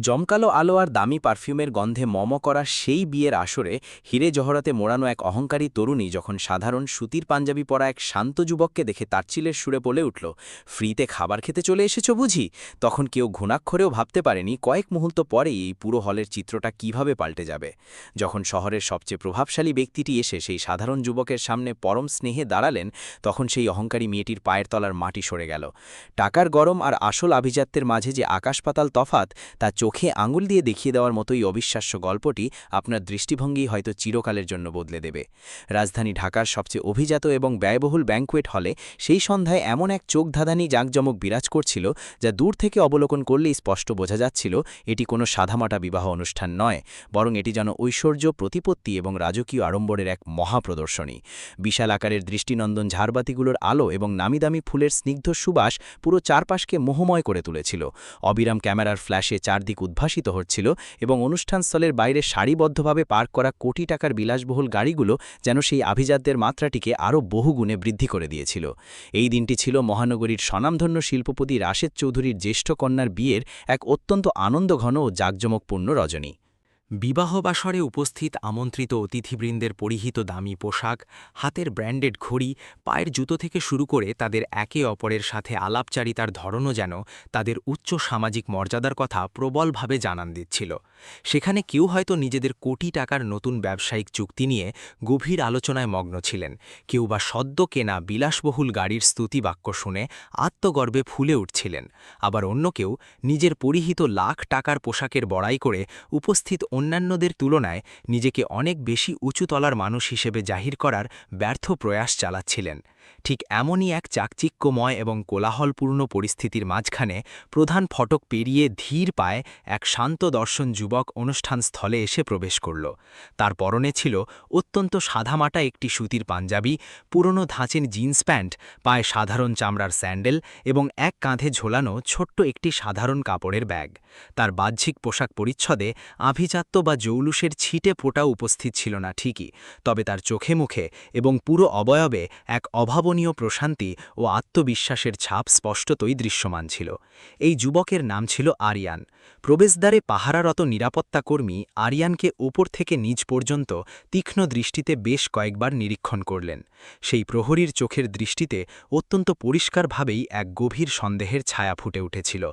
জমকালো আলো আর দামি পারফিউমের গন্ধে মম করা সেই বিয়ের আসরে হিরে জহরাতে মোড়ানো এক অহংকারী তরুণী যখন সাধারণ সুতির পাঞ্জাবি পরা এক শান্ত যুবককে দেখে তাচ্ছিলের সুরে বলে উঠল, ফ্রিতে খাবার খেতে চলে এসেছো বুঝি। তখন কেউ ঘুণাক্ষরেও ভাবতে পারেনি কয়েক মুহূর্ত পরেই এই পুরো হলের চিত্রটা কিভাবে পাল্টে যাবে। যখন শহরের সবচেয়ে প্রভাবশালী ব্যক্তিটি এসে সেই সাধারণ যুবকের সামনে পরম স্নেহে দাঁড়ালেন, তখন সেই অহংকারী মেয়েটির পায়ের তলার মাটি সরে গেল। টাকার গরম আর আসল আভিজাত্যের মাঝে যে আকাশ-পাতাল তফাত, তা চোখে আঙুল দিয়ে দেখিয়ে দেওয়ার মতোই অবিশ্বাস্য গল্পটি আপনার দৃষ্টিভঙ্গি হয়তো চিরকালের জন্য বদলে দেবে। রাজধানী ঢাকার সবচেয়ে অভিজাত এবং ব্যয়বহুল ব্যাংকুয়েট হলে সেই সন্ধ্যায় এমন এক চোখধাঁধানি জাঁকজমক বিরাজ করছিল, যা দূর থেকে অবলোকন করলেই স্পষ্ট বোঝা যাচ্ছিল এটি কোনো সাদামাটা বিবাহ অনুষ্ঠান নয়, বরং এটি যেন ঐশ্বর্য, প্রতিপত্তি এবং রাজকীয় আড়ম্বরের এক মহাপ্রদর্শনী। বিশাল আকারের দৃষ্টিনন্দন ঝাড়বাতিগুলোর আলো এবং নামিদামি ফুলের স্নিগ্ধ সুবাস পুরো চারপাশকে মোহময় করে তুলেছিল। অবিরাম ক্যামেরার ফ্ল্যাশে চারদিক উদ্ভাসিত হচ্ছিল এবং অনুষ্ঠানস্থলের বাইরে সারিবদ্ধভাবে পার্ক করা কোটি টাকার বিলাসবহুল গাড়িগুলো যেন সেই আভিজাত্যের মাত্রাটিকে আরও বহুগুণে বৃদ্ধি করে দিয়েছিল। এই দিনটি ছিল মহানগরীর স্বনামধন্য শিল্পপতি রাশেদ চৌধুরীর জ্যেষ্ঠ কন্যার বিয়ের এক অত্যন্ত আনন্দঘন ও জাঁকজমকপূর্ণ রজনী। বিবাহবাসরে উপস্থিত আমন্ত্রিত অতিথিবৃন্দের পরিহিত দামি পোশাক, হাতের ব্র্যান্ডেড ঘড়ি, পায়ের জুতো থেকে শুরু করে তাদের একে অপরের সাথে আলাপচারিতার ধরনও যেন তাদের উচ্চ সামাজিক মর্যাদার কথা প্রবলভাবে জানান দিচ্ছিল। সেখানে কেউ হয়তো নিজেদের কোটি টাকার নতুন ব্যবসায়িক চুক্তি নিয়ে গভীর আলোচনায় মগ্ন ছিলেন, কেউ বা সদ্য কেনা বিলাসবহুল গাড়ির স্তুতিবাক্য শুনে আত্মগর্বে ফুলে উঠছিলেন, আবার অন্য কেউ নিজের পরিহিত লাখ টাকার পোশাকের বড়াই করে উপস্থিত অন্যান্যদের তুলনায় নিজেকে অনেক বেশি উঁচুতলার মানুষ হিসেবে জাহির করার ব্যর্থ প্রয়াস চালাচ্ছিলেন। ঠিক এমনই এক চাকচিক্যময় এবং কোলাহলপূর্ণ পরিস্থিতির মাঝখানে প্রধান ফটক পেরিয়ে ধীর পায়ে এক শান্ত দর্শন যুবক অনুষ্ঠানস্থলে এসে প্রবেশ করল। তার পরনে ছিল অত্যন্ত সাদামাটা একটি সুতির পাঞ্জাবি, পুরনো ধাঁচের জিন্স প্যান্ট, পায়ে সাধারণ চামড়ার স্যান্ডেল এবং এক কাঁধে ঝোলানো ছোট্ট একটি সাধারণ কাপড়ের ব্যাগ। তার বাহ্যিক পোশাক পরিচ্ছদে আভিজাত্য বা জৌলুসের ছিটে ফোঁটাও উপস্থিত ছিল না ঠিকই, তবে তার চোখে মুখে এবং পুরো অবয়বে এক অভাবনীয় প্রশান্তি ও আত্মবিশ্বাসের ছাপ স্পষ্টতই দৃশ্যমান ছিল। এই যুবকের নাম ছিল আরিয়ান। প্রবেশদ্বারে পাহারারত নিরাপত্তাকর্মী আরিয়ানকে ওপর থেকে নিচ পর্যন্ত তীক্ষ্ণ দৃষ্টিতে বেশ কয়েকবার নিরীক্ষণ করলেন। সেই প্রহরীর চোখের দৃষ্টিতে অত্যন্ত পরিষ্কারভাবেই এক গভীর সন্দেহের ছায়া ফুটে উঠেছিল।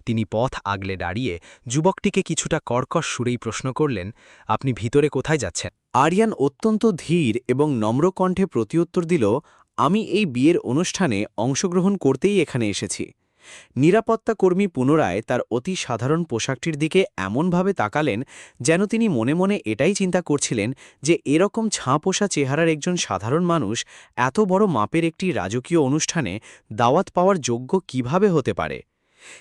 তিনি পথ আগলে দাঁড়িয়ে যুবকটিকে কিছুটা কর্কশ সুরেই প্রশ্ন করলেন, আপনি ভিতরে কোথায় যাচ্ছেন? আরিয়ান অত্যন্ত ধীর এবং নম্র কণ্ঠে প্রত্যুত্তর দিল, আমি এই বিয়ের অনুষ্ঠানে অংশগ্রহণ করতেই এখানে এসেছি। নিরাপত্তাকর্মী পুনরায় তার অতি সাধারণ পোশাকটির দিকে এমনভাবে তাকালেন যেন তিনি মনে মনে এটাই চিন্তা করছিলেন যে এরকম ছাঁ-পোষা চেহারার একজন সাধারণ মানুষ এত বড় মাপের একটি রাজকীয় অনুষ্ঠানে দাওয়াত পাওয়ার যোগ্য কিভাবে হতে পারে।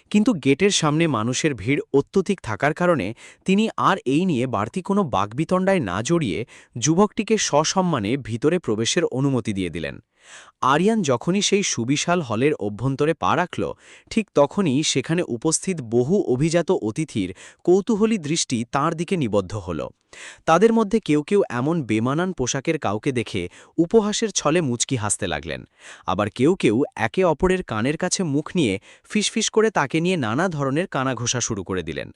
কিন্তু গেটের সামনে মানুষের ভিড় অত্যধিক থাকার কারণে তিনি আর এই নিয়ে বাড়তি কোনো বাকবিতণ্ডায় না জড়িয়ে যুবকটিকে সসম্মানে ভিতরে প্রবেশের অনুমতি দিয়ে দিলেন। আরিয়ান যখনই সেই সুবিশাল হলের অভ্যন্তরে পা রাখল, ঠিক তখনই সেখানে উপস্থিত বহু অভিজাত অতিথির কৌতূহলী দৃষ্টি তাঁর দিকে নিবদ্ধ হল। তাদের মধ্যে কেউ কেউ এমন বেমানান পোশাকের কাউকে দেখে উপহাসের ছলে মুচকি হাসতে লাগলেন, আবার কেউ কেউ একে অপরের কানের কাছে মুখ নিয়ে ফিসফিস করে তাকে নিয়ে নানা ধরনের কানাঘোষা শুরু করে দিলেন।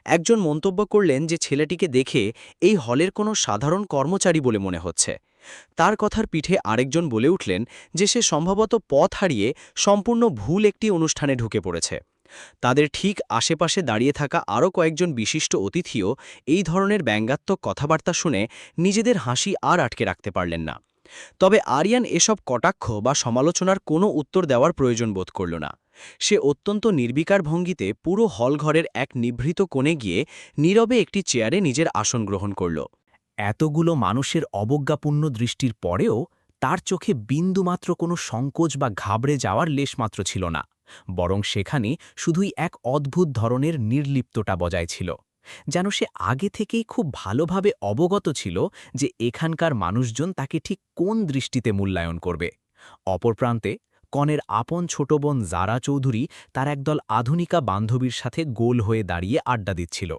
একজন মন্তব্য করলেন যে ছেলেটিকে দেখে এই হলের কোনো সাধারণ কর্মচারী বলে মনে হচ্ছে। তার কথার পিঠে আরেকজন বলে উঠলেন যে সে সম্ভবত পথ হারিয়ে সম্পূর্ণ ভুল একটি অনুষ্ঠানে ঢুকে পড়েছে। তাদের ঠিক আশেপাশে দাঁড়িয়ে থাকা আরও কয়েকজন বিশিষ্ট অতিথিও এই ধরনের ব্যঙ্গাত্মক কথাবার্তা শুনে নিজেদের হাসি আর আটকে রাখতে পারলেন না। তবে আরিয়ান এসব কটাক্ষ বা সমালোচনার কোনো উত্তর দেওয়ার প্রয়োজন বোধ করল না। সে অত্যন্ত নির্বিকার ভঙ্গিতে পুরো হলঘরের এক নিভৃত কোণে গিয়ে নীরবে একটি চেয়ারে নিজের আসন গ্রহণ করল। এতগুলো মানুষের অবজ্ঞাপূর্ণ দৃষ্টির পরেও তার চোখে বিন্দুমাত্র কোনো সংকোচ বা ঘাবড়ে যাওয়ার লেশমাত্র ছিল না, বরং সেখানে শুধুই এক অদ্ভুত ধরনের নির্লিপ্ততা বজায় ছিল, যেন সে আগে থেকেই খুব ভালোভাবে অবগত ছিল যে এখানকার মানুষজন তাকে ঠিক কোন দৃষ্টিতে মূল্যায়ন করবে। অপর প্রান্তে কনের আপন ছোট বোন জারা চৌধুরী তার একদল আধুনিকা বান্ধবীর সাথে গোল হয়ে দাঁড়িয়ে আড্ডা দিচ্ছিল।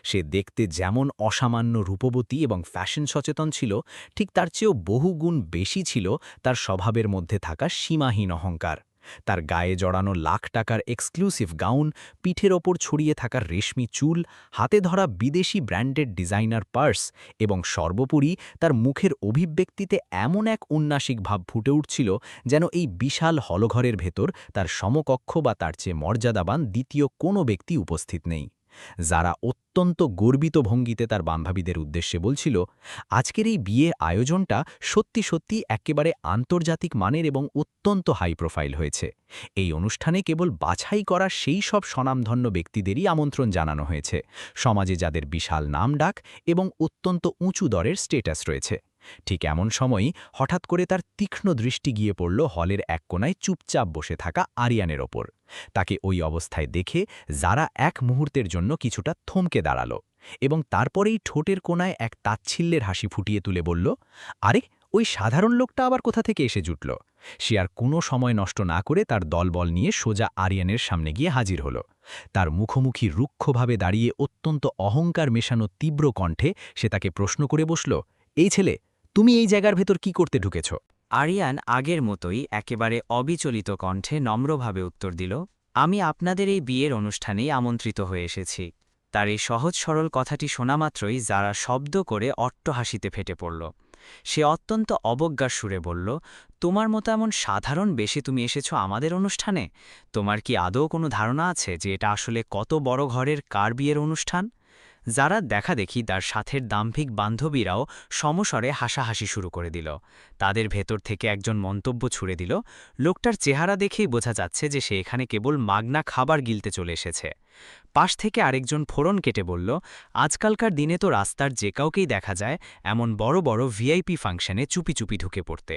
সে দেখতে যেমন অসামান্য রূপবতী এবং ফ্যাশন সচেতন ছিল, ঠিক তার চেয়েও বহুগুণ বেশি ছিল তার স্বভাবের মধ্যে থাকা সীমাহীন অহংকার। তার গায়ে জড়ানো লাখ টাকার এক্সক্লুসিভ গাউন, পিঠের ওপর ছড়িয়ে থাকা রেশমি চুল, হাতে ধরা বিদেশি ব্র্যান্ডেড ডিজাইনার পার্স এবং সর্বোপরি তার মুখের অভিব্যক্তিতে এমন এক উন্নাসিক ভাব ফুটে উঠছিল যেন এই বিশাল হলঘরের ভেতর তার সমকক্ষ বা তার চেয়ে মর্যাদাবান দ্বিতীয় কোনো ব্যক্তি উপস্থিত নেই। যারা অত্যন্ত গর্বিত ভঙ্গিতে তার বান্ধবীদের উদ্দেশ্যে বলছিল, আজকের এই বিয়ে আয়োজনটা সত্যি সত্যি একেবারে আন্তর্জাতিক মানের এবং অত্যন্ত হাই প্রোফাইল হয়েছে। এই অনুষ্ঠানে কেবল বাছাই করা সেই সব স্বনামধন্য ব্যক্তিদেরই আমন্ত্রণ জানানো হয়েছে, সমাজে যাদের বিশাল নাম ডাক এবং অত্যন্ত উঁচু দরের স্টেটাস রয়েছে। ঠিক এমন সময়ই হঠাৎ করে তার তীক্ষ্ণ দৃষ্টি গিয়ে পড়ল হলের এক কোনায় চুপচাপ বসে থাকা আরিয়ানের ওপর। তাকে ওই অবস্থায় দেখে যারা এক মুহূর্তের জন্য কিছুটা থমকে দাঁড়াল এবং তারপরেই ঠোঁটের কোনায় এক তাচ্ছিল্যের হাসি ফুটিয়ে তুলে বলল, আরে ওই সাধারণ লোকটা আবার কোথা থেকে এসে জুটল? সে আর কোনো সময় নষ্ট না করে তার দলবল নিয়ে সোজা আরিয়ানের সামনে গিয়ে হাজির হল। তার মুখোমুখি রুক্ষভাবে দাঁড়িয়ে অত্যন্ত অহংকার মেশানো তীব্র কণ্ঠে সে তাকে প্রশ্ন করে বসল, এই ছেলে, তুমি এই জায়গার ভেতর কি করতে ঢুকেছ? আরিয়ান আগের মতোই একেবারে অবিচলিত কণ্ঠে নম্রভাবে উত্তর দিল, আমি আপনাদের এই বিয়ের অনুষ্ঠানেই আমন্ত্রিত হয়ে এসেছি। তার এই সহজ সরল কথাটি শোনামাত্রই যারা শব্দ করে অট্টহাসিতে ফেটে পড়ল। সে অত্যন্ত অবজ্ঞার সুরে বলল, তোমার মতো এমন সাধারণ বেশে তুমি এসেছ আমাদের অনুষ্ঠানে? তোমার কি আদৌ কোনো ধারণা আছে যে এটা আসলে কত বড় ঘরের কার বিয়ের অনুষ্ঠান? যারা দেখাদেখি তার সাথের দাম্ভিক বান্ধবীরাও সমস্বরে হাসাহাসি শুরু করে দিল। তাদের ভেতর থেকে একজন মন্তব্য ছুড়ে দিল, লোকটার চেহারা দেখেই বোঝা যাচ্ছে যে সে এখানে কেবল মাগনা খাবার গিলতে চলে এসেছে। পাশ থেকে আরেকজন ফোড়ন কেটে বলল, আজকালকার দিনে তো রাস্তার যে কাউকেই দেখা যায় এমন বড় বড় ভিআইপি ফাংশনে চুপি চুপি ঢুকে পড়তে।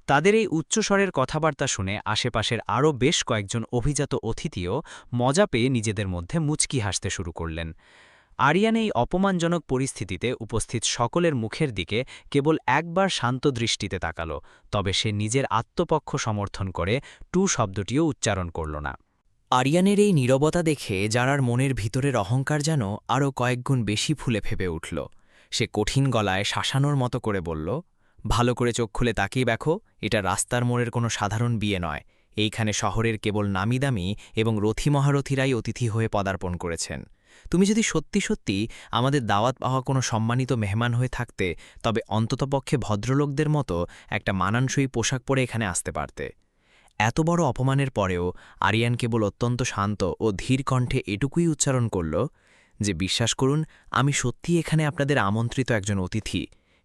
তাদের এই উচ্চস্বরের কথাবার্তা শুনে আশেপাশের আরও বেশ কয়েকজন অভিজাত অতিথিও মজা পেয়ে নিজেদের মধ্যে মুচকি হাসতে শুরু করলেন। আরিয়ান এই অপমানজনক পরিস্থিতিতে উপস্থিত সকলের মুখের দিকে কেবল একবার শান্ত দৃষ্টিতে তাকাল, তবে সে নিজের আত্মপক্ষ সমর্থন করে টু শব্দটিও উচ্চারণ করল না। আরিয়ানের এই নীরবতা দেখে যারার মনের ভিতরের অহংকার যেন আরও কয়েকগুণ বেশি ফুলে ফেপে উঠল। সে কঠিন গলায় শাসানোর মতো করে বলল, ভালো করে চোখ খুলে তাকিয়ে দেখো, এটা রাস্তার মোড়ের কোনো সাধারণ বিয়ে নয়। এইখানে শহরের কেবল নামিদামি এবং রথী মহারথীরাই অতিথি হয়ে পদার্পণ করেছেন। তুমি যদি সত্যি সত্যি আমাদের দাওয়াত পাওয়া কোনো সম্মানিত মেহমান হয়ে থাকতে, তবে অন্ততপক্ষে ভদ্রলোকদের মতো একটা মানানসই পোশাক পরে এখানে আসতে পারতে। এত বড় অপমানের পরেও আরিয়ান কেবল অত্যন্ত শান্ত ও ধীর কণ্ঠে এটুকুই উচ্চারণ করল যে, বিশ্বাস করুন, আমি সত্যি এখানে আপনাদের আমন্ত্রিত একজন অতিথি।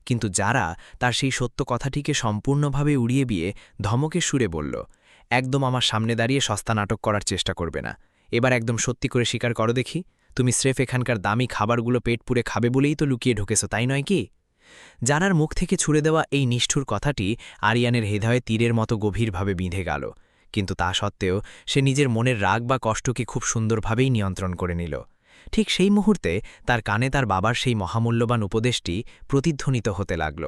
কিন্তু যারা তার সেই সত্য কথাটিকে সম্পূর্ণভাবে উড়িয়ে দিয়ে ধমকের সুরে বলল, একদম আমার সামনে দাঁড়িয়ে সস্তা নাটক করার চেষ্টা করবে না। এবার একদম সত্যি করে স্বীকার করো দেখি, তুমি স্রেফ এখানকার দামি খাবারগুলো পেট পুরে খাবে বলেই তো লুকিয়ে ঢুকেছ, তাই নয় কি? জানার মুখ থেকে ছুড়ে দেওয়া এই নিষ্ঠুর কথাটি আরিয়ানের হৃদয়ে তীরের মতো গভীরভাবে বিঁধে গেল। কিন্তু তা সত্ত্বেও সে নিজের মনের রাগ বা কষ্টকে খুব সুন্দরভাবেই নিয়ন্ত্রণ করে নিল। ঠিক সেই মুহূর্তে তার কানে তার বাবার সেই মহামূল্যবান উপদেশটি প্রতিধ্বনিত হতে লাগল,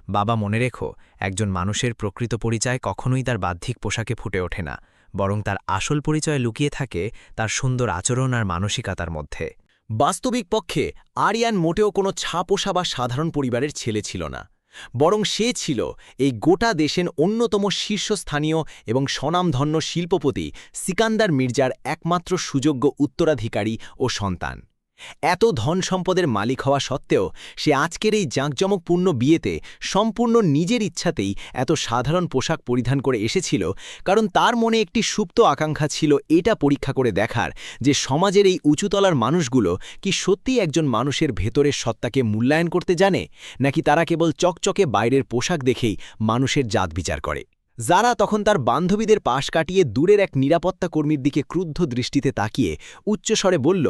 বাবা, মনে রেখো, একজন মানুষের প্রকৃত পরিচয় কখনোই তার বাহ্যিক পোশাকে ফুটে ওঠে না, বরং তার আসল পরিচয় লুকিয়ে থাকে তার সুন্দর আচরণ আর মানসিকতার মধ্যে। বাস্তবিক পক্ষে আরিয়ান মোটেও কোনো ছাপোষা বা সাধারণ পরিবারের ছেলে ছিল না, বরং সে ছিল এই গোটা দেশের অন্যতম শীর্ষস্থানীয় এবং স্বনামধন্য শিল্পপতি সিকান্দার মির্জার একমাত্র সুযোগ্য উত্তরাধিকারী ও সন্তান। এত ধন সম্পদের মালিক হওয়া সত্ত্বেও সে আজকের এই জাঁকজমকপূর্ণ বিয়েতে সম্পূর্ণ নিজের ইচ্ছাতেই এত সাধারণ পোশাক পরিধান করে এসেছিল, কারণ তার মনে একটি সুপ্ত আকাঙ্ক্ষা ছিল এটা পরীক্ষা করে দেখার যে সমাজের এই উঁচুতলার মানুষগুলো কি সত্যিই একজন মানুষের ভেতরের সত্তাকে মূল্যায়ন করতে জানে, নাকি তারা কেবল চকচকে বাইরের পোশাক দেখেই মানুষের জাত বিচার করে। যারা তখন তার বান্ধবীদের পাশ কাটিয়ে দূরের এক নিরাপত্তা কর্মীর দিকে ক্রুদ্ধ দৃষ্টিতে তাকিয়ে উচ্চস্বরে বলল,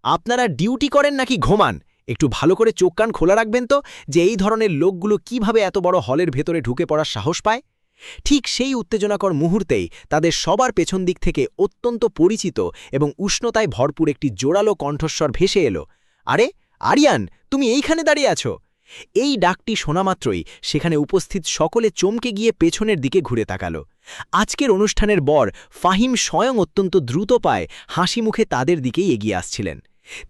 আপনারা ডিউটি করেন নাকি ঘুমান? একটু ভালো করে চোখ কান খোলা রাখবেন তো, যে এই ধরনের লোকগুলো কিভাবে এত বড় হলের ভেতরে ঢুকে পড়ার সাহস পায়। ঠিক সেই উত্তেজনাকর মুহূর্তেই তাদের সবার পেছন দিক থেকে অত্যন্ত পরিচিত এবং উষ্ণতায় ভরপুর একটি জোরালো কণ্ঠস্বর ভেসে এলো, আরে আরিয়ান, তুমি এইখানে দাঁড়িয়ে আছো। এই ডাকটি শোনামাত্রই সেখানে উপস্থিত সকলে চমকে গিয়ে পেছনের দিকে ঘুরে তাকাল। আজকের অনুষ্ঠানের বর ফাহিম স্বয়ং অত্যন্ত দ্রুত পায়ে হাসি মুখে তাদের দিকেই এগিয়ে আসছিলেন।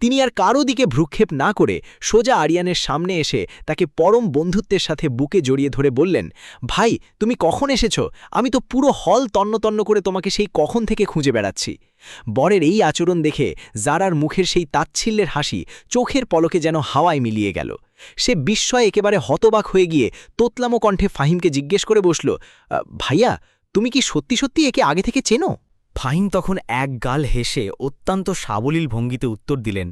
তিনি আর কারো দিকে ভ্রুক্ষেপ না করে সোজা আরিয়ানের সামনে এসে তাকে পরম বন্ধুত্বের সাথে বুকে জড়িয়ে ধরে বললেন, ভাই তুমি কখন এসেছো? আমি তো পুরো হল তন্ন করে তোমাকে সেই কখন থেকে খুঁজে বেড়াচ্ছি। বরের এই আচরণ দেখে জারার মুখের সেই তাচ্ছিল্যের হাসি চোখের পলকে যেন হাওয়ায় মিলিয়ে গেল। সে বিস্ময়ে একেবারে হতবাক হয়ে গিয়ে তোতলামো কণ্ঠে ফাহিমকে জিজ্ঞেস করে বসল, ভাইয়া তুমি কি সত্যি সত্যি একে আগে থেকে চেনো? ফাহিম তখন এক গাল হেসে অত্যন্ত সাবলীল ভঙ্গিতে উত্তর দিলেন,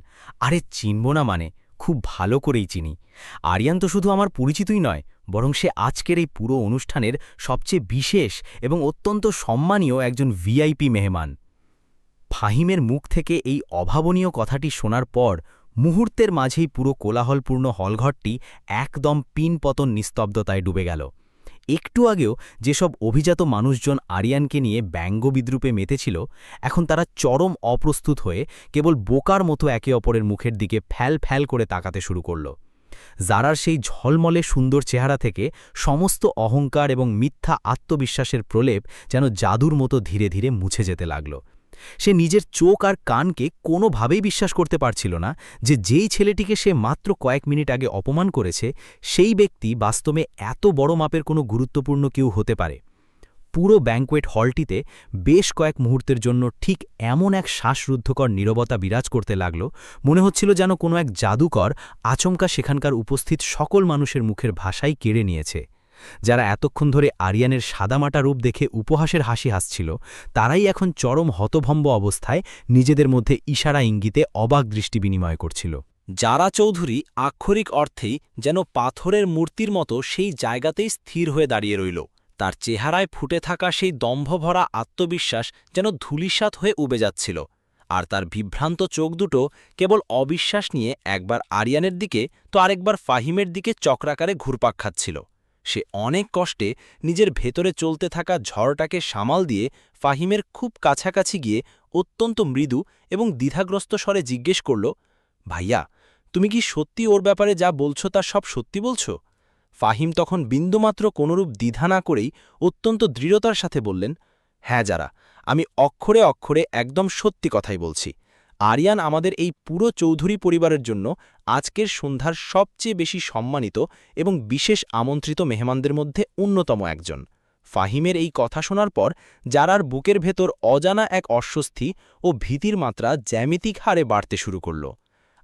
আরে চিনব না মানে, খুব ভালো করেই চিনি। আরিয়ান তো শুধু আমার পরিচিতই নয়, বরং সে আজকের এই পুরো অনুষ্ঠানের সবচেয়ে বিশেষ এবং অত্যন্ত সম্মানীয় একজন ভিআইপি মেহমান। ফাহিমের মুখ থেকে এই অভাবনীয় কথাটি শোনার পর মুহূর্তের মাঝেই পুরো কোলাহলপূর্ণ হলঘরটি একদম পিনপতন নিস্তব্ধতায় ডুবে গেল। একটু আগেও যেসব অভিজাত মানুষজন আরিয়ানকে নিয়ে ব্যঙ্গবিদ্রুপে মেতেছিল, এখন তারা চরম অপ্রস্তুত হয়ে কেবল বোকার মতো একে অপরের মুখের দিকে ফ্যাল করে তাকাতে শুরু করল। জারার সেই ঝলমলে সুন্দর চেহারা থেকে সমস্ত অহংকার এবং মিথ্যা আত্মবিশ্বাসের প্রলেপ যেন জাদুর মতো ধীরে ধীরে মুছে যেতে লাগল। সে নিজের চোখ আর কানকে কোনোভাবেই বিশ্বাস করতে পারছিল না যে যেই ছেলেটিকে সে মাত্র কয়েক মিনিট আগে অপমান করেছে, সেই ব্যক্তি বাস্তবে এত বড় মাপের কোনো গুরুত্বপূর্ণ কেউ হতে পারে। পুরো ব্যাঙ্কোয়েট হলটিতে বেশ কয়েক মুহূর্তের জন্য ঠিক এমন এক শ্বাসরুদ্ধকর নীরবতা বিরাজ করতে লাগল, মনে হচ্ছিল যেন কোনো এক জাদুকর আচমকা সেখানকার উপস্থিত সকল মানুষের মুখের ভাষাই কেড়ে নিয়েছে। যারা এতক্ষণ ধরে আরিয়ানের সাদামাটা রূপ দেখে উপহাসের হাসি হাসছিল, তারাই এখন চরম হতভম্ব অবস্থায় নিজেদের মধ্যে ইশারা ইঙ্গিতে অবাক দৃষ্টি বিনিময় করছিল। জারা চৌধুরী আক্ষরিক অর্থেই যেন পাথরের মূর্তির মতো সেই জায়গাতেই স্থির হয়ে দাঁড়িয়ে রইল। তার চেহারায় ফুটে থাকা সেই দম্ভভরা আত্মবিশ্বাস যেন ধূলিসাৎ হয়ে উবে যাচ্ছিল, আর তার বিভ্রান্ত চোখ দুটো কেবল অবিশ্বাস নিয়ে একবার আরিয়ানের দিকে তো আরেকবার ফাহিমের দিকে চক্রাকারে ঘুরপাক খাচ্ছিল। সে অনেক কষ্টে নিজের ভেতরে চলতে থাকা ঝড়টাকে সামাল দিয়ে ফাহিমের খুব কাছাকাছি গিয়ে অত্যন্ত মৃদু এবং দ্বিধাগ্রস্ত স্বরে জিজ্ঞেস করল, ভাইয়া তুমি কি সত্যি ওর ব্যাপারে যা বলছো তা সব সত্যি বলছো? ফাহিম তখন বিন্দুমাত্র কোনরূপ দ্বিধা না করেই অত্যন্ত দৃঢ়তার সাথে বললেন, হ্যাঁ যারা, আমি অক্ষরে অক্ষরে একদম সত্যি কথাই বলছি। আরিয়ান আমাদের এই পুরো চৌধুরী পরিবারের জন্য আজকের সন্ধ্যার সবচেয়ে বেশি সম্মানিত এবং বিশেষ আমন্ত্রিত মেহমানদের মধ্যে অন্যতম একজন। ফাহিমের এই কথা শোনার পর জারার বুকের ভেতর অজানা এক অস্বস্তি ও ভীতির মাত্রা জ্যামিতিক হারে বাড়তে শুরু করল।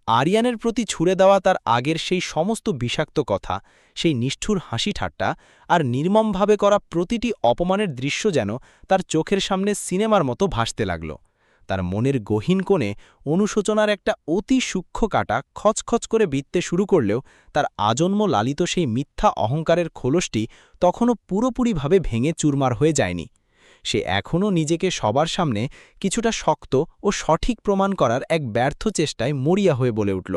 আরিয়ানের প্রতি ছুড়ে দেওয়া তার আগের সেই সমস্ত বিষাক্ত কথা, সেই নিষ্ঠুর হাসি ঠাট্টা আর নির্মমভাবে করা প্রতিটি অপমানের দৃশ্য যেন তার চোখের সামনে সিনেমার মতো ভাসতে লাগল। তার মনের গহীন কোণে অনুশোচনার একটা অতি সূক্ষ্ম কাঁটা খচখচ করে বিঁধতে শুরু করলেও তার আজন্ম লালিত সেই মিথ্যা অহংকারের খোলসটি তখনও পুরোপুরিভাবে ভেঙে চুরমার হয়ে যায়নি। সে এখনও নিজেকে সবার সামনে কিছুটা শক্ত ও সঠিক প্রমাণ করার এক ব্যর্থ চেষ্টায় মরিয়া হয়ে বলে উঠল,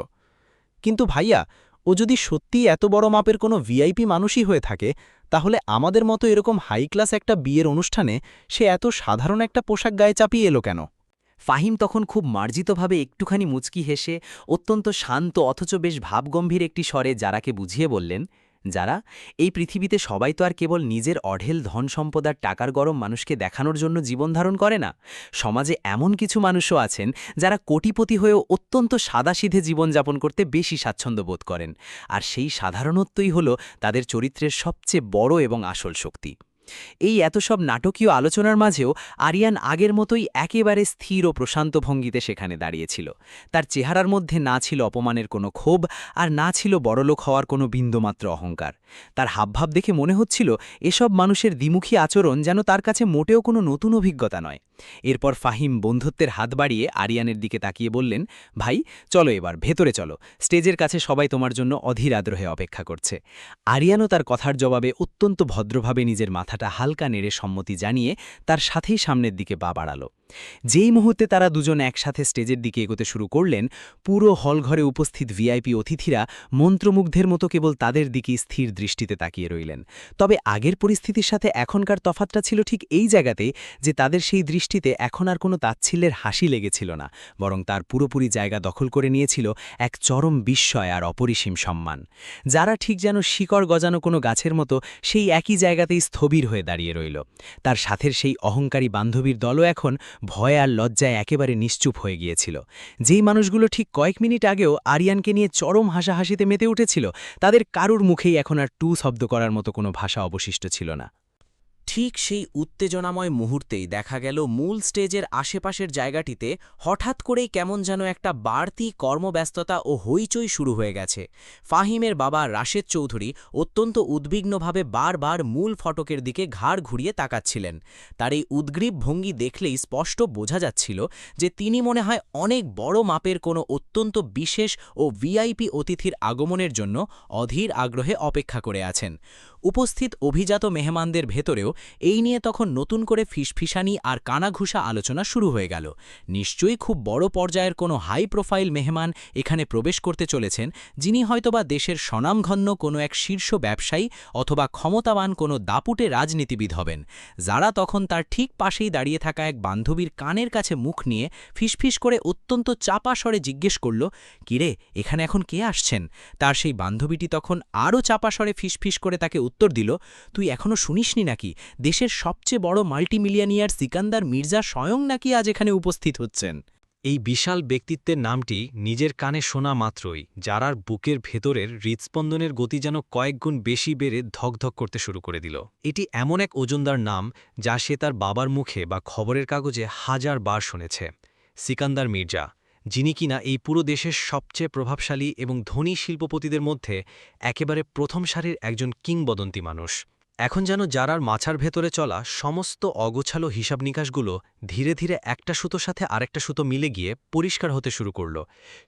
কিন্তু ভাইয়া, ও যদি সত্যিই এত বড় মাপের কোনো ভিআইপি মানুষই হয়ে থাকে, তাহলে আমাদের মতো এরকম হাই ক্লাস একটা বিয়ের অনুষ্ঠানে সে এত সাধারণ একটা পোশাক গায়ে চাপিয়ে এলো কেন? ফাহিম তখন খুব মার্জিতভাবে একটুখানি মুচকি হেসে অত্যন্ত শান্ত অথচ বেশ ভাবগম্ভীর একটি স্বরে জারাকে বুঝিয়ে বললেন, যারা, এই পৃথিবীতে সবাই তো আর কেবল নিজের অঢেল ধন সম্পদার টাকার গরম মানুষকে দেখানোর জন্য জীবন ধারণ করে না। সমাজে এমন কিছু মানুষও আছেন যারা কোটিপতি হয়েও অত্যন্ত সাদাসিধে জীবনযাপন করতে বেশি স্বাচ্ছন্দ্য বোধ করেন, আর সেই সাধারণত্বই হল তাদের চরিত্রের সবচেয়ে বড় এবং আসল শক্তি। এই এত সব নাটকীয় আলোচনার মাঝেও আরিয়ান আগের মতোই একেবারে স্থির ও প্রশান্ত ভঙ্গিতে সেখানে দাঁড়িয়েছিল। তার চেহারার মধ্যে না ছিল অপমানের কোনো ক্ষোভ, আর না ছিল বড়লোক হওয়ার কোনো বিন্দুমাত্র অহংকার। তার হাবভাব দেখে মনে হচ্ছিল এসব মানুষের দ্বিমুখী আচরণ যেন তার কাছে মোটেও কোনো নতুন অভিজ্ঞতা নয়। এরপর ফাহিম বন্ধুত্বের হাত বাড়িয়ে আরিয়ানের দিকে তাকিয়ে বললেন, ভাই চলো এবার ভেতরে চলো, স্টেজের কাছে সবাই তোমার জন্য অধীর আগ্রহে অপেক্ষা করছে। আরিয়ানও তার কথার জবাবে অত্যন্ত ভদ্রভাবে নিজের মাথাটা হালকা নেড়ে সম্মতি জানিয়ে তার সাথেই সামনের দিকে পা বাড়াল। যেই মুহূর্তে তারা দুজন একসাথে স্টেজের দিকে এগোতে শুরু করলেন, পুরো হলঘরে উপস্থিত ভিআইপি অতিথিরা মন্ত্রমুগ্ধের মতো কেবল তাদের দিকেই স্থির দৃষ্টিতে তাকিয়ে রইলেন। তবে আগের পরিস্থিতির সাথে এখনকার তফাতটা ছিল ঠিক এই জায়গাতেই যে তাদের সেই দৃষ্টিতে এখন আর কোনো তাচ্ছিল্যের হাসি লেগেছিল না, বরং তার পুরোপুরি জায়গা দখল করে নিয়েছিল এক চরম বিস্ময় আর অপরিসীম সম্মান। যারা ঠিক যেন শিকড় গজানো কোনো গাছের মতো সেই একই জায়গাতেই স্থবির হয়ে দাঁড়িয়ে রইল। তার সাথের সেই অহংকারী বান্ধবীর দলও এখন ভয় আর লজ্জায় একেবারে নিশ্চুপ হয়ে গিয়েছিল। যেই মানুষগুলো ঠিক কয়েক মিনিট আগেও আরিয়ানকে নিয়ে চরম হাসাহাসিতে মেতে উঠেছিল, তাদের কারুর মুখেই এখন আর টু শব্দ করার মতো কোনো ভাষা অবশিষ্ট ছিল না। ঠিক সেই উত্তেজনাময় মুহূর্তেই দেখা গেল মূল স্টেজের আশেপাশের জায়গাটিতে হঠাৎ করেই কেমন যেন একটা বাড়তি কর্মব্যস্ততা ও হইচই শুরু হয়ে গেছে। ফাহিমের বাবা রাশেদ চৌধুরী অত্যন্ত উদ্বিগ্নভাবে বারবার মূল ফটকের দিকে ঘাড় ঘুরিয়ে তাকাচ্ছিলেন। তার এই উদ্গ্রীব ভঙ্গি দেখলেই স্পষ্ট বোঝা যাচ্ছিল যে তিনি মনে হয় অনেক বড় মাপের কোনো অত্যন্ত বিশেষ ও ভিআইপি অতিথির আগমনের জন্য অধীর আগ্রহে অপেক্ষা করে আছেন। উপস্থিত অভিজাত মেহমানদের ভেতরেও এই নিয়ে তখন নতুন করে ফিসফিসানি আর কানাঘুষা আলোচনা শুরু হয়ে গেল। নিশ্চয়ই খুব বড় পর্যায়ের কোনো হাই প্রোফাইল মেহমান এখানে প্রবেশ করতে চলেছেন, যিনি হয়তোবা দেশের স্বনামধন্য কোনো এক শীর্ষ ব্যবসায়ী অথবা ক্ষমতাবান কোনো দাপুটে রাজনীতিবিদ হবেন। যারা তখন তার ঠিক পাশেই দাঁড়িয়ে থাকা এক বান্ধবীর কানের কাছে মুখ নিয়ে ফিসফিস করে অত্যন্ত চাপা স্বরে জিজ্ঞেস করল, কিরে, এখানে এখন কে আসছেন? তার সেই বান্ধবীটি তখন আরও চাপা স্বরে ফিসফিস করে তাকে উত্তর দিল, তুই এখনো শুনিসনি নাকি দেশের সবচেয়ে বড় মাল্টিমিলিয়নিয়ার সিকান্দার মির্জা স্বয়ং নাকি আজ এখানে উপস্থিত হচ্ছেন। এই বিশাল ব্যক্তিত্বের নামটি নিজের কানে শোনা মাত্রই যারার বুকের ভেতরের হৃৎস্পন্দনের গতি যেন কয়েক গুণ বেশি বেড়ে ধকধক করতে শুরু করে দিল। এটি এমন এক ওজনদার নাম যা সে তার বাবার মুখে বা খবরের কাগজে হাজার বার শুনেছে। সিকান্দার মির্জা, যিনি কিনা এই পুরো দেশের সবচেয়ে প্রভাবশালী এবং ধনী শিল্পপতিদের মধ্যে একেবারে প্রথম সারির একজন কিংবদন্তি মানুষ। এখন যেন যারার মাছার ভেতরে চলা সমস্ত অগোছালো হিসাব নিকাশগুলো ধীরে ধীরে একটা সুতোর সাথে আরেকটা সুতো মিলে গিয়ে পরিষ্কার হতে শুরু করল।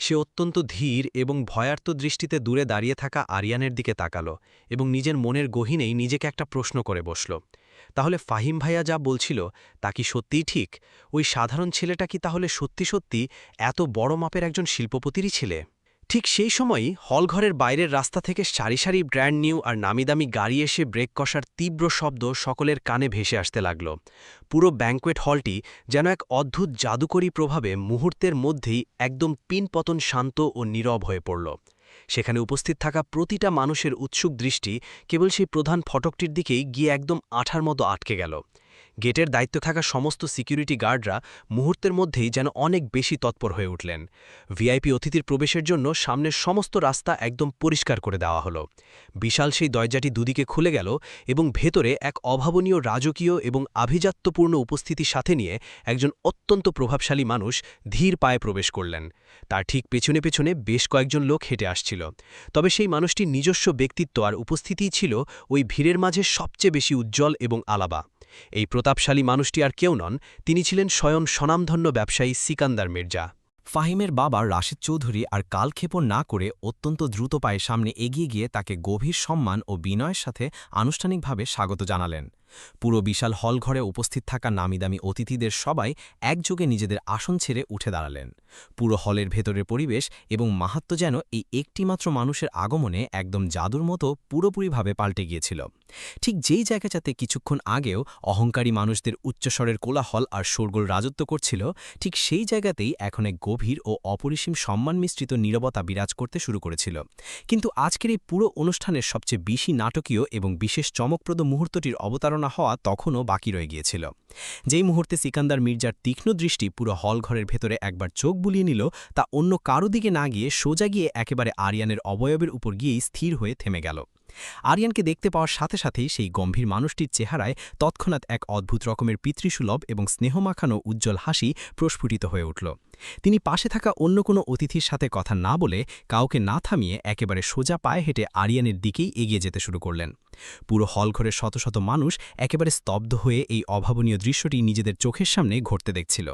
সে অত্যন্ত ধীর এবং ভয়ার্ত দৃষ্টিতে দূরে দাঁড়িয়ে থাকা আরিয়ানের দিকে তাকালো এবং নিজের মনের গহীনেই নিজেকে একটা প্রশ্ন করে বসল। তাহলে ফাহিম ভাইয়া যা বলছিল তা কি সত্যিই ঠিক? ওই সাধারণ ছেলেটা কি তাহলে সত্যি সত্যি এত বড় মাপের একজন শিল্পপতিরই ছেলে? ঠিক সেই সময়ই হলঘরের বাইরের রাস্তা থেকে সারি সারি ব্র্যান্ড নিউ আর নামিদামি গাড়ি এসে ব্রেক কষার তীব্র শব্দ সকলের কানে ভেসে আসতে লাগল। পুরো ব্যাঙ্কোয়েট হলটি যেন এক অদ্ভুত জাদুকরী প্রভাবে মুহূর্তের মধ্যেই একদম পিনপতন শান্ত ও নীরব হয়ে পড়ল। সেখানে উপস্থিত থাকা প্রতিটা মানুষের উৎসুক দৃষ্টি কেবল সেই প্রধান ফটকটির দিকেই গিয়ে একদম আঠার মতো আটকে গেল। গেটের দায়িত্বে থাকা সমস্ত সিকিউরিটি গার্ডরা মুহূর্তের মধ্যেই যেন অনেক বেশি তৎপর হয়ে উঠলেন। ভিআইপি অতিথির প্রবেশের জন্য সামনের সমস্ত রাস্তা একদম পরিষ্কার করে দেওয়া হলো। বিশাল সেই দরজাটি দুদিকে খুলে গেল এবং ভেতরে এক অভাবনীয় রাজকীয় এবং আভিজাত্যপূর্ণ উপস্থিতির সাথে নিয়ে একজন অত্যন্ত প্রভাবশালী মানুষ ধীর পায়ে প্রবেশ করলেন। তার ঠিক পেছনে পেছনে বেশ কয়েকজন লোক হেঁটে আসছিল। তবে সেই মানুষটির নিজস্ব ব্যক্তিত্ব আর উপস্থিতিই ছিল ওই ভিড়ের মাঝে সবচেয়ে বেশি উজ্জ্বল এবং আলাবা। এই প্রতাপশালী মানুষটি আর কেউ নন, তিনি ছিলেন স্বয়ং স্বনামধন্য ব্যবসায়ী সিকান্দার মির্জা। ফাহিমের বাবা রাশেদ চৌধুরী আর কালক্ষেপণ না করে অত্যন্ত দ্রুত পায়ে সামনে এগিয়ে গিয়ে তাকে গভীর সম্মান ও বিনয়ের সাথে আনুষ্ঠানিকভাবে স্বাগত জানালেন। পুরো বিশাল হলঘরে উপস্থিত থাকা নামিদামি অতিথিদের সবাই একযোগে নিজেদের আসন ছেড়ে উঠে দাঁড়ালেন। পুরো হলের ভেতরের পরিবেশ এবং মাহাত্ম্য যেন এই একটিমাত্র মানুষের আগমনে একদম জাদুর মতো পুরোপুরিভাবে পাল্টে গিয়েছিল। ঠিক যেই জায়গাটাতে কিছুক্ষণ আগেও অহংকারী মানুষদের উচ্চস্বরের কোলাহল আর শোরগোল রাজত্ব করছিল, ঠিক সেই জায়গাতেই এখন এক গভীর ও অপরিসীম সম্মান মিশ্রিত নীরবতা বিরাজ করতে শুরু করেছিল। কিন্তু আজকের এই পুরো অনুষ্ঠানের সবচেয়ে বেশি নাটকীয় এবং বিশেষ চমকপ্রদ মুহূর্তটির অবতারণা হওয়া তখনও বাকি রয়ে গিয়েছিল। যেই মুহূর্তে সিকান্দার মির্জার তীক্ষ্ণ দৃষ্টি পুরো হলঘরের ভেতরে একবার চোখ বুলিয়ে নিল, তা অন্য কারো দিকে না গিয়ে সোজা গিয়ে একেবারে আরিয়ানের অবয়বের উপর গিয়েই স্থির হয়ে থেমে গেল। আরিয়ানকে দেখতে পাওয়ার সাথে সাথেই সেই গম্ভীর মানুষটির চেহারায় তৎক্ষণাৎ এক অদ্ভুত রকমের পিতৃসুলভ এবং স্নেহমাখানো উজ্জ্বল হাসি প্রস্ফুটিত হয়ে উঠল। তিনি পাশে থাকা অন্য কোনো অতিথির সাথে কথা না বলে, কাউকে না থামিয়ে একেবারে সোজা পায়ে হেঁটে আরিয়ানের দিকেই এগিয়ে যেতে শুরু করলেন। পুরো হলঘরের শত শত মানুষ একেবারে স্তব্ধ হয়ে এই অভাবনীয় দৃশ্যটি নিজেদের চোখের সামনে ঘটতে দেখছিল।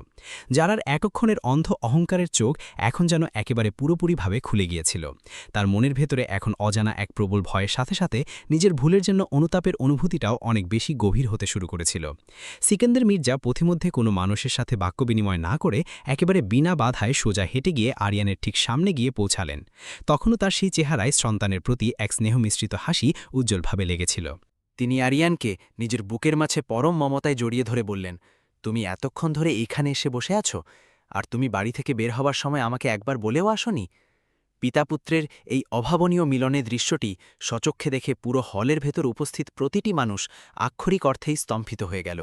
যারার একক্ষণের অন্ধ অহংকারের চোখ এখন যেন একেবারে পুরোপুরিভাবে খুলে গিয়েছিল। তার মনের ভেতরে এখন অজানা এক প্রবল ভয়ের সাথে সাথে নিজের ভুলের জন্য অনুতাপের অনুভূতিটাও অনেক বেশি গভীর হতে শুরু করেছিল। সিকান্দার মির্জা পথিমধ্যে কোনো মানুষের সাথে বাক্য বিনিময় না করে একেবারে বিনা বাধায় সোজা হেঁটে গিয়ে আরিয়ানের ঠিক সামনে গিয়ে পৌঁছালেন। তখনও তার সেই চেহারায় সন্তানের প্রতি এক স্নেহমিশ্রিত হাসি উজ্জ্বলভাবে লেগেছিল। তিনি আরিয়ানকে নিজের বুকের মাঝে পরম মমতায় জড়িয়ে ধরে বললেন, তুমি এতক্ষণ ধরে এইখানে এসে বসে আছো, আর তুমি বাড়ি থেকে বের হবার সময় আমাকে একবার বলেও আসনি? পিতাপুত্রের এই অভাবনীয় মিলনের দৃশ্যটি সচক্ষে দেখে পুরো হলের ভেতর উপস্থিত প্রতিটি মানুষ আক্ষরিক অর্থেই স্তম্ভিত হয়ে গেল।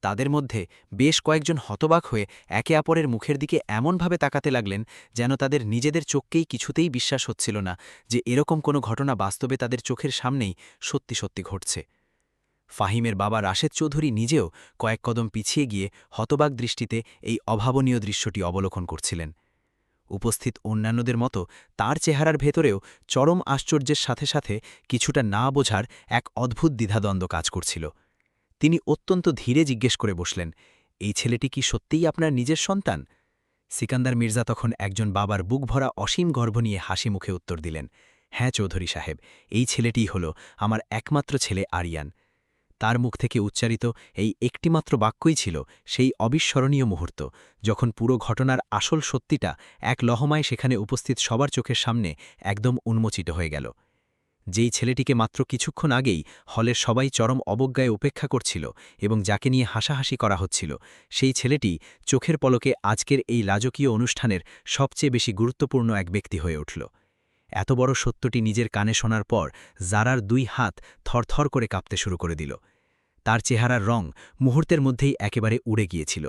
তাদের মধ্যে বেশ কয়েকজন হতবাক হয়ে একে অপরের মুখের দিকে এমনভাবে তাকাতে লাগলেন যেন তাদের নিজেদের চোখকেই কিছুতেই বিশ্বাস হচ্ছিল না যে এরকম কোনো ঘটনা বাস্তবে তাদের চোখের সামনেই সত্যি সত্যি ঘটছে। ফাহিমের বাবা রাশেদ চৌধুরী নিজেও কয়েক কদম পিছিয়ে গিয়ে হতবাক দৃষ্টিতে এই অভাবনীয় দৃশ্যটি অবলোকন করছিলেন। উপস্থিত অন্যান্যদের মতো তার চেহারার ভেতরেও চরম আশ্চর্যের সাথে সাথে কিছুটা না বোঝার এক অদ্ভুত দ্বিধাদ্বন্দ্ব কাজ করছিল। তিনি অত্যন্ত ধীরে জিজ্ঞেস করে বসলেন, এই ছেলেটি কি সত্যিই আপনার নিজের সন্তান? সিকান্দার মির্জা তখন একজন বাবার বুক ভরা অসীম গর্ব নিয়ে হাসি মুখে উত্তর দিলেন, হ্যাঁ চৌধুরী সাহেব, এই ছেলেটিই হল আমার একমাত্র ছেলে আরিয়ান। তার মুখ থেকে উচ্চারিত এই একটিমাত্র বাক্যই ছিল সেই অবিস্মরণীয় মুহূর্ত, যখন পুরো ঘটনার আসল সত্যিটা এক লহমায় সেখানে উপস্থিত সবার চোখের সামনে একদম উন্মোচিত হয়ে গেল। যেই ছেলেটিকে মাত্র কিছুক্ষণ আগেই হলের সবাই চরম অবজ্ঞায় উপেক্ষা করছিল এবং যাকে নিয়ে হাসাহাসি করা হচ্ছিল, সেই ছেলেটি চোখের পলকে আজকের এই রাজকীয় অনুষ্ঠানের সবচেয়ে বেশি গুরুত্বপূর্ণ এক ব্যক্তি হয়ে উঠল। এত বড় সত্যটি নিজের কানে শোনার পর জারার 2 হাত থরথর করে কাঁপতে শুরু করে দিল। তার চেহারার রং মুহূর্তের মধ্যেই একেবারে উড়ে গিয়েছিল।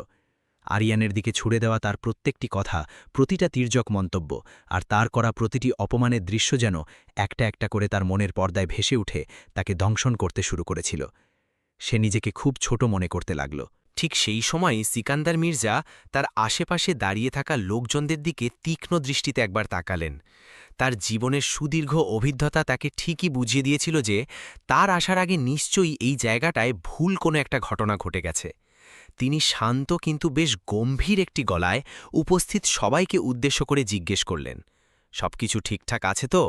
আরিয়ানের দিকে ছুড়ে দেওয়া তার প্রত্যেকটি কথা, প্রতিটা তির্যক মন্তব্য আর তার করা প্রতিটি অপমানের দৃশ্য যেন একটা একটা করে তার মনের পর্দায় ভেসে উঠে তাকে দংশন করতে শুরু করেছিল। সে নিজেকে খুব ছোট মনে করতে লাগল। ঠিক সেই সময়ই সিকান্দার মির্জা তার আশেপাশে দাঁড়িয়ে থাকা লোকজনদের দিকে তীক্ষ্ণ দৃষ্টিতে একবার তাকালেন। তার জীবনের সুদীর্ঘ অভিজ্ঞতা তাকে ঠিকই বুঝিয়ে দিয়েছিল যে তার আসার আগে নিশ্চয়ই এই জায়গাটায় ভুল কোনো একটা ঘটনা ঘটে গেছে। তিনি শান্ত কিন্তু বেশ গম্ভীর একটি গলায় উপস্থিত সবাইকে উদ্দেশ্য করে জিজ্ঞেস করলেন, সবকিছু ঠিকঠাক আছে তো?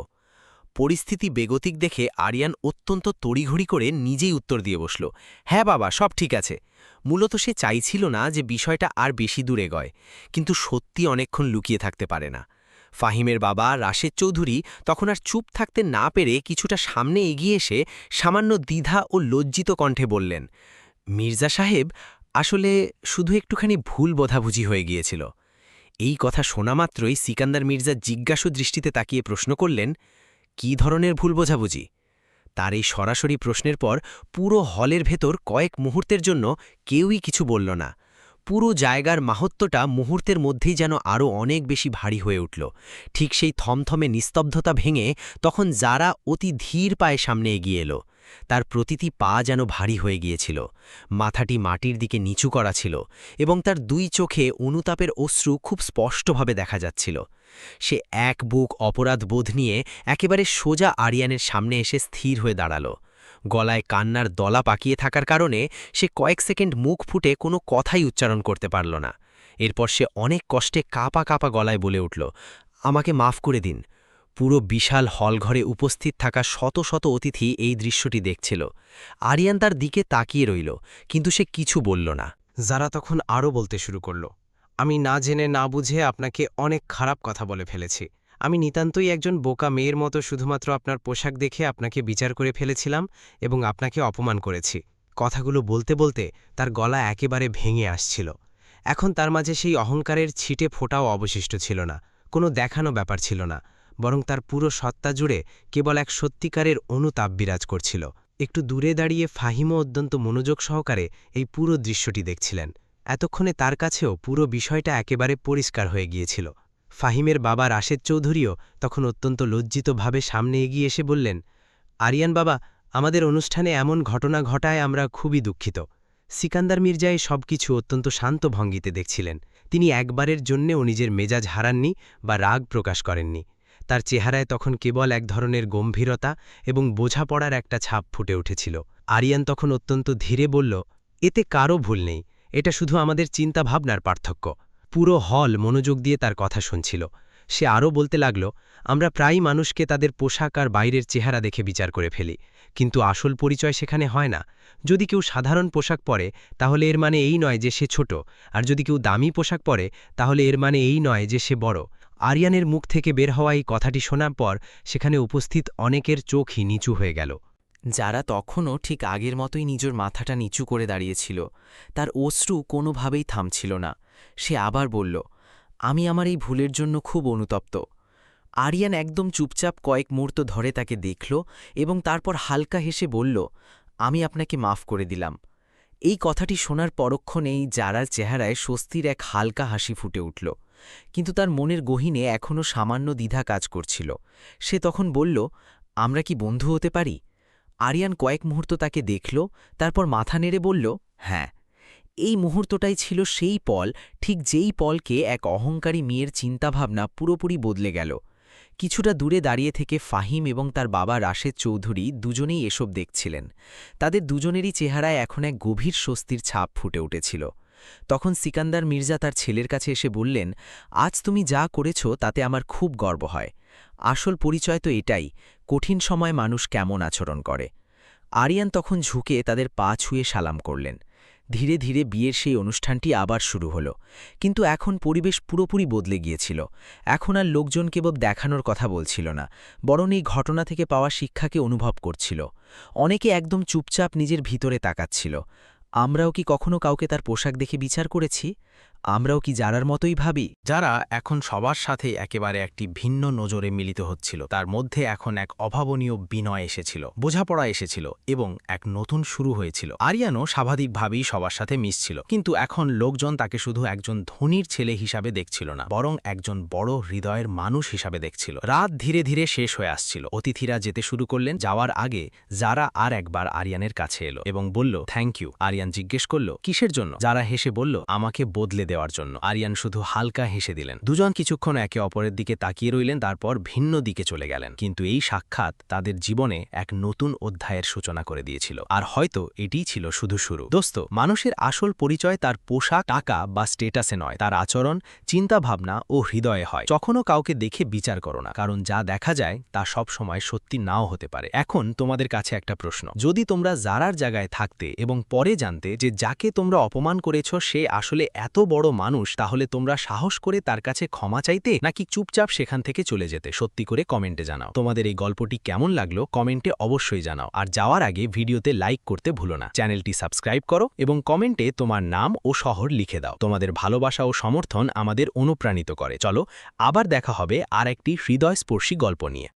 পরিস্থিতি বেগতিক দেখে আরিয়ান অত্যন্ত তড়িঘড়ি করে নিজেই উত্তর দিয়ে বসল, হ্যাঁ বাবা, সব ঠিক আছে। মূলত সে চাইছিল না যে বিষয়টা আর বেশি দূরে গয়, কিন্তু সত্যি অনেকক্ষণ লুকিয়ে থাকতে পারে না। ফাহিমের বাবা রাশেদ চৌধুরী তখন আর চুপ থাকতে না পেরে কিছুটা সামনে এগিয়ে এসে সামান্য দ্বিধা ও লজ্জিত কণ্ঠে বললেন, মির্জা সাহেব, আসলে শুধু একটুখানি ভুল বোঝাবুঝি হয়ে গিয়েছিল। এই কথা শোনা মাত্রই সিকান্দার মির্জা জিজ্ঞাসু দৃষ্টিতে তাকিয়ে প্রশ্ন করলেন, কী ধরনের ভুল বোঝাবুঝি? তার এই সরাসরি প্রশ্নের পর পুরো হলের ভেতর কয়েক মুহূর্তের জন্য কেউই কিছু বলল না। পুরো জায়গার মাহাত্ম্যটা মুহূর্তের মধ্যেই যেন আরও অনেক বেশি ভারী হয়ে উঠল। ঠিক সেই থমথমে নিস্তব্ধতা ভেঙে তখন যারা অতি ধীর পায়ে সামনে এগিয়ে এলো। তার প্রতিটি পা যেন ভারী হয়ে গিয়েছিল, মাথাটি মাটির দিকে নিচু করা ছিল এবং তার 2 চোখে অনুতাপের অশ্রু খুব স্পষ্টভাবে দেখা যাচ্ছিল। সে এক বুক অপরাধ বোধ নিয়ে একেবারে সোজা আরিয়ানের সামনে এসে স্থির হয়ে দাঁড়াল। গলায় কান্নার দলা পাকিয়ে থাকার কারণে সে কয়েক সেকেন্ড মুখ ফুটে কোনো কথাই উচ্চারণ করতে পারল না। এরপর সে অনেক কষ্টে কাঁপা কাঁপা গলায় বলে উঠল, আমাকে মাফ করে দিন। পুরো বিশাল হলঘরে উপস্থিত থাকা শত শত অতিথি এই দৃশ্যটি দেখছিল। আরিয়ান তার দিকে তাকিয়ে রইল, কিন্তু সে কিছু বলল না। যারা তখন আরও বলতে শুরু করল, আমি না জেনে না বুঝে আপনাকে অনেক খারাপ কথা বলে ফেলেছি। আমি নিতান্তই একজন বোকা মেয়ের মতো শুধুমাত্র আপনার পোশাক দেখে আপনাকে বিচার করে ফেলেছিলাম এবং আপনাকে অপমান করেছি। কথাগুলো বলতে বলতে তার গলা একেবারে ভেঙে আসছিল। এখন তার মাঝে সেই অহংকারের ছিটে ফোঁটাও অবশিষ্ট ছিল না, কোনো দেখানো ব্যাপার ছিল না, বরং তার পুরো সত্তা জুড়ে কেবল এক সত্যিকারের অনুতাপ বিরাজ করছিল। একটু দূরে দাঁড়িয়ে ফাহিমও অত্যন্ত মনোযোগ সহকারে এই পুরো দৃশ্যটি দেখছিলেন। এতক্ষণে তার কাছেও পুরো বিষয়টা একেবারে পরিষ্কার হয়ে গিয়েছিল। ফাহিমের বাবা রাশেদ চৌধুরীও তখন অত্যন্ত লজ্জিতভাবে সামনে এগিয়ে এসে বললেন, আরিয়ান বাবা, আমাদের অনুষ্ঠানে এমন ঘটনা ঘটায় আমরা খুবই দুঃখিত। সিকান্দার মির্জা এই সব কিছু অত্যন্ত শান্ত ভঙ্গিতে দেখছিলেন। তিনি একবারের জন্যেও নিজের মেজাজ হারাননি বা রাগ প্রকাশ করেননি। তার চেহারায় তখন কেবল এক ধরনের গম্ভীরতা এবং বোঝাপড়ার একটা ছাপ ফুটে উঠেছিল। আরিয়ান তখন অত্যন্ত ধীরে বলল, এতে কারও ভুল নেই, এটা শুধু আমাদের চিন্তাভাবনার পার্থক্য। পুরো হল মনোযোগ দিয়ে তার কথা শুনছিল। সে আরও বলতে লাগল, আমরা প্রায়ই মানুষকে তাদের পোশাক আর বাইরের চেহারা দেখে বিচার করে ফেলি, কিন্তু আসল পরিচয় সেখানে হয় না। যদি কেউ সাধারণ পোশাক পরে তাহলে এর মানে এই নয় যে সে ছোট, আর যদি কেউ দামি পোশাক পরে তাহলে এর মানে এই নয় যে সে বড়। আরিয়ানের মুখ থেকে বের হওয়া এই কথাটি শোনার পর সেখানে উপস্থিত অনেকের চোখই নিচু হয়ে গেল। যারা তখনও ঠিক আগের মতোই নিজের মাথাটা নিচু করে দাঁড়িয়েছিল, তার অশ্রু কোনোভাবেই থামছিল না। সে আবার বলল, আমি আমার এই ভুলের জন্য খুব অনুতপ্ত। আরিয়ান একদম চুপচাপ কয়েক মুহূর্ত ধরে তাকে দেখল এবং তারপর হালকা হেসে বলল, আমি আপনাকে মাফ করে দিলাম। এই কথাটি শোনার পরক্ষণেই জারার চেহারায় স্বস্তির এক হালকা হাসি ফুটে উঠল, কিন্তু তার মনের গহীনে এখনও সামান্য দ্বিধা কাজ করছিল। সে তখন বলল, আমরা কি বন্ধু হতে পারি? আরিয়ান কয়েক মুহূর্ত তাকে দেখল, তারপর মাথা নেড়ে বলল, হ্যাঁ। এই মুহূর্তটাই ছিল সেই পল, ঠিক যেই পলকে এক অহংকারী মেয়ের চিন্তাভাবনা পুরোপুরি বদলে গেল। কিছুটা দূরে দাঁড়িয়ে থেকে ফাহিম এবং তার বাবা রাশেদ চৌধুরী দুজনেই এসব দেখছিলেন। তাদের দুজনেরই চেহারায় এখন এক গভীর স্বস্তির ছাপ ফুটে উঠেছিল। তখন সিকান্দার মির্জা তার ছেলের কাছে এসে বললেন, আজ তুমি যা করেছ তাতে আমার খুব গর্ব হয়। আসল পরিচয় তো এটাই, কঠিন সময় মানুষ কেমন আচরণ করে। আরিয়ান তখন ঝুঁকে তাদের পা ছুঁয়ে সালাম করলেন। ধীরে ধীরে বিয়ের সেই অনুষ্ঠানটি আবার শুরু হলো, কিন্তু এখন পরিবেশ পুরোপুরি বদলে গিয়েছিল। এখন আর লোকজন কেবল দেখানোর কথা বলছিল না, বরং এই ঘটনা থেকে পাওয়া শিক্ষাকে অনুভব করছিল। অনেকে একদম চুপচাপ নিজের ভিতরে তাকাচ্ছিল। আমরাও কি কখনো কাউকে তার পোশাক দেখে বিচার করেছি? আমরাও কি জারার মতোই ভাবি? যারা এখন সবার সাথে একেবারে একটি ভিন্ন নজরে মিলিত হচ্ছিল, তার মধ্যে এখন এক অভাবনীয় বিনয় এসেছিল, বোঝাপড়া এসেছিল এবং এক নতুন শুরু হয়েছিল। আরিয়ানও স্বাভাবিকভাবেই সবার সাথে মিশছিল, কিন্তু এখন লোকজন তাকে শুধু একজন ধনীর ছেলে হিসাবে দেখছিল না, বরং একজন বড় হৃদয়ের মানুষ হিসাবে দেখছিল। রাত ধীরে ধীরে শেষ হয়ে আসছিল, অতিথিরা যেতে শুরু করলেন। যাওয়ার আগে যারা আর একবার আরিয়ানের কাছে এলো এবং বলল, থ্যাংক ইউ। আরিয়ান জিজ্ঞেস করল, কিসের জন্য? যারা হেসে বলল, আমাকে বদলে দেওয়ার জন্য। আরিয়ান শুধু হালকা হেসে দিলেন। দুজন কিছুক্ষণ একে অপরের দিকে তাকিয়ে রইলেন, তারপর ভিন্ন দিকে চলে গেলেন। কিন্তু এই সাক্ষাৎ তাদের জীবনে এক নতুন অধ্যায়ের সূচনা করে দিয়েছিল। আর হয়তো এটিই ছিল শুধু শুরু। দোস্ত, মানুষের আসল পরিচয় তার পোশাক, টাকা বা স্টেটাসে নয়, তার আচরণ, চিন্তাভাবনা ও হৃদয়ে হয়। যখনও কাউকে দেখে বিচার করো না, কারণ যা দেখা যায় তা সব সময় সত্যি নাও হতে পারে। এখন তোমাদের কাছে একটা প্রশ্ন, যদি তোমরা জারার জায়গায় থাকতে এবং পরে জানতে যে যাকে তোমরা অপমান করেছ সে আসলে এত বড় মানুষ, তাহলে তোমরা সাহস করে তার কাছে ক্ষমা চাইতে নাকি চুপচাপ সেখান থেকে চলে যেতে? সত্যি করে কমেন্টে জানাও। তোমাদের এই গল্পটি কেমন লাগলো কমেন্টে অবশ্যই জানাও। আর যাওয়ার আগে ভিডিওতে লাইক করতে ভুলো না, চ্যানেলটি সাবস্ক্রাইব করো এবং কমেন্টে তোমার নাম ও শহর লিখে দাও। তোমাদের ভালোবাসা ও সমর্থন আমাদের অনুপ্রাণিত করে। চলো আবার দেখা হবে আর একটি হৃদয়স্পর্শী গল্প নিয়ে।